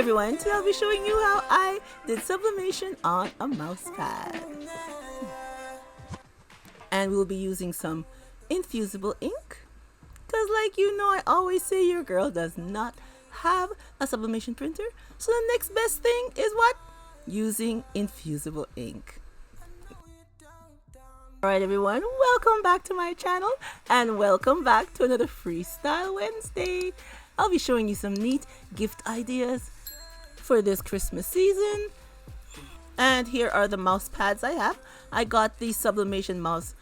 everyone, today I'll be showing you how I did sublimation on a mouse pad. And we'll be using some infusible ink. Because like you know, I always say your girl does not have a sublimation printer. So the next best thing is what? Using infusible ink. Alright everyone, welcome back to my channel and welcome back to another Freestyle Wednesday. I'll be showing you some neat gift ideas for this Christmas season. And here are the mouse pads I have. I got the Sublimation mouse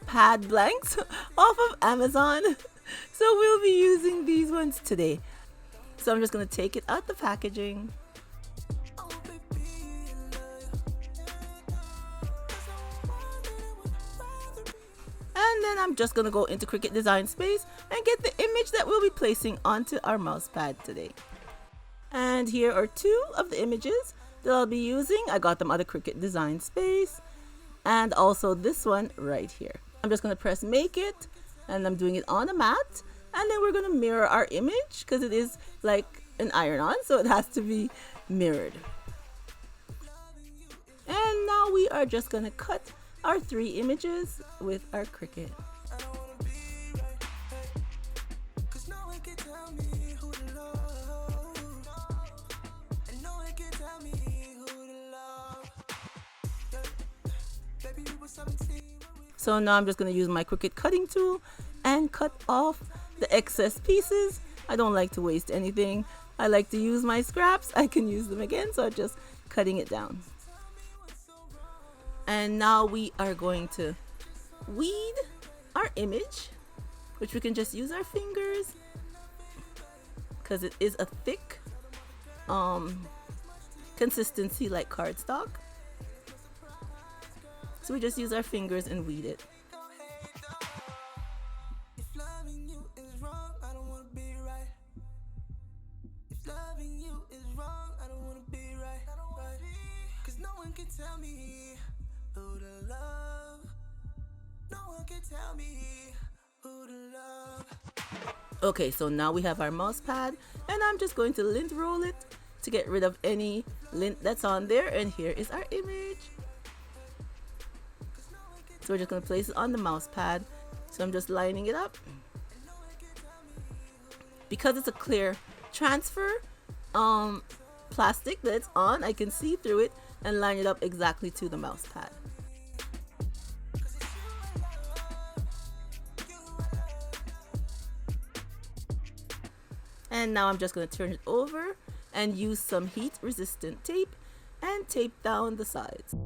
pad blanks off of Amazon. So we'll be using these ones today. So I'm just going to take it out the packaging. And then I'm just going to go into Cricut Design Space and get the image that we'll be placing onto our mouse pad today. And here are two of the images that I'll be using. I got them out of Cricut Design Space. And also this one right here. I'm just going to press make it. And I'm doing it on a mat. And then we're going to mirror our image because it is like an iron-on. So it has to be mirrored. And now we are just going to cut our three images with our Cricut. So now I'm just going to use my Cricut cutting tool and cut off the excess pieces. I don't like to waste anything. I like to use my scraps. I can use them again, so I'm just cutting it down. And now we are going to weed our image, which we can just use our fingers because it is a thick consistency like cardstock. So we just use our fingers and weed it. Okay, so now we have our mouse pad and I'm just going to lint roll it to get rid of any lint that's on there, and here is our image. So we're just going to place it on the mouse pad. So I'm just lining it up. Because it's a clear transfer plastic that it's on, I can see through it and line it up exactly to the mouse pad. And now I'm just going to turn it over and use some heat resistant tape and tape down the sides.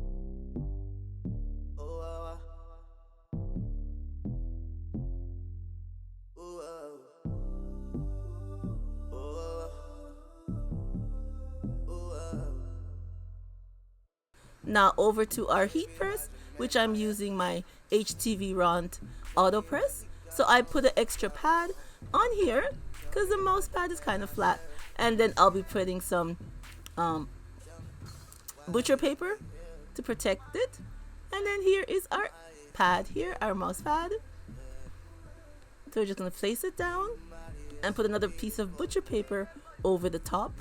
Now over to our heat press, which I'm using my HTV Ront auto press. So I put an extra pad on here because the mouse pad is kind of flat, and then I'll be putting some butcher paper to protect it. And then here is our pad here, our mouse pad. So we're just going to place it down and put another piece of butcher paper over the top,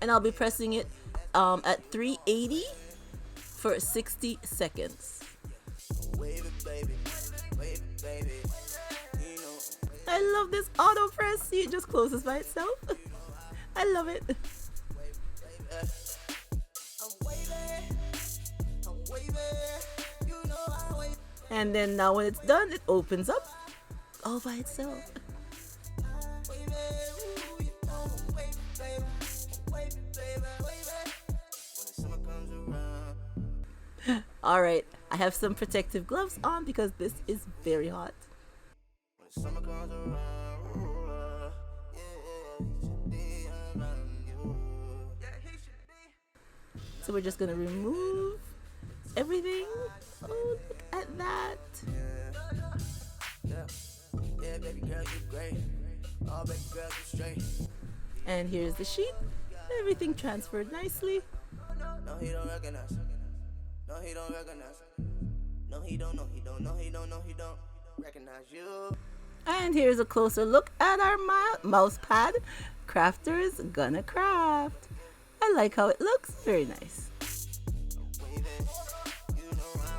and I'll be pressing it at 380 for 60 seconds. I love this auto press. See, it just closes by itself. I love it. And then now when it's done, it opens up all by itself. Alright, I have some protective gloves on because this is very hot. So we're just going to remove everything. Oh, look at that. And here's the sheet. Everything transferred nicely. No, he don't recognize. No, he don't recognize. No, he don't recognize you. And here's a closer look at our mouse pad crafters gonna craft. I like how it looks, very nice.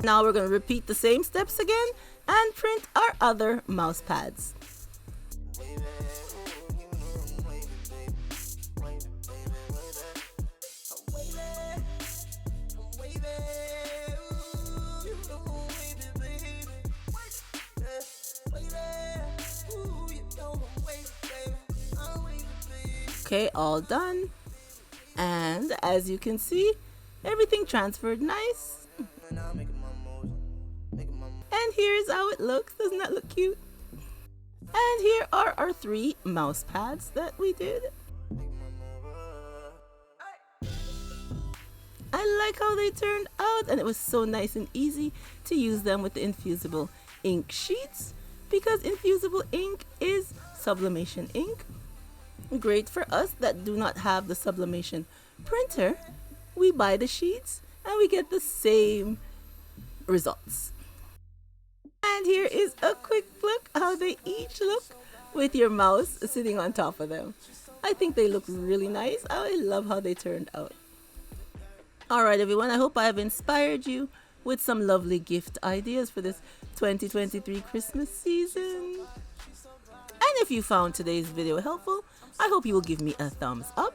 Now we're going to repeat the same steps again and print our other mouse pads. Okay, all done. And as you can see, everything transferred nice. And here's how it looks. Doesn't that look cute? And here are our 3 mouse pads that we did. I like how they turned out, and it was so nice and easy to use them with the infusible ink sheets, because infusible ink is sublimation ink. Great for us that do not have the sublimation printer. We buy the sheets and we get the same results. And here is a quick look how they each look with your mouse sitting on top of them. I think they look really nice. I love how they turned out. Alright everyone, I hope I have inspired you with some lovely gift ideas for this 2023 Christmas season. And if you found today's video helpful, I hope you will give me a thumbs up.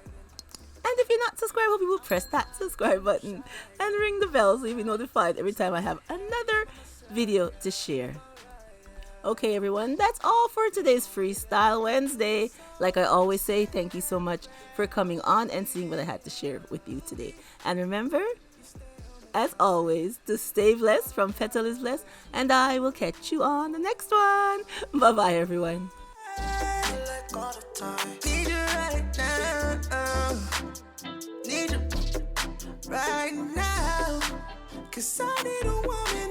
And if you're not subscribed, I hope you will press that subscribe button and ring the bell so you'll be notified every time I have another video to share. Okay everyone, that's all for today's Freestyle Wednesday. Like I always say, thank you so much for coming on and seeing what I had to share with you today. And remember, as always, to stay blessed from Petalisbless, and I will catch you on the next one. Bye bye everyone. Need you right now, 'cause I need a woman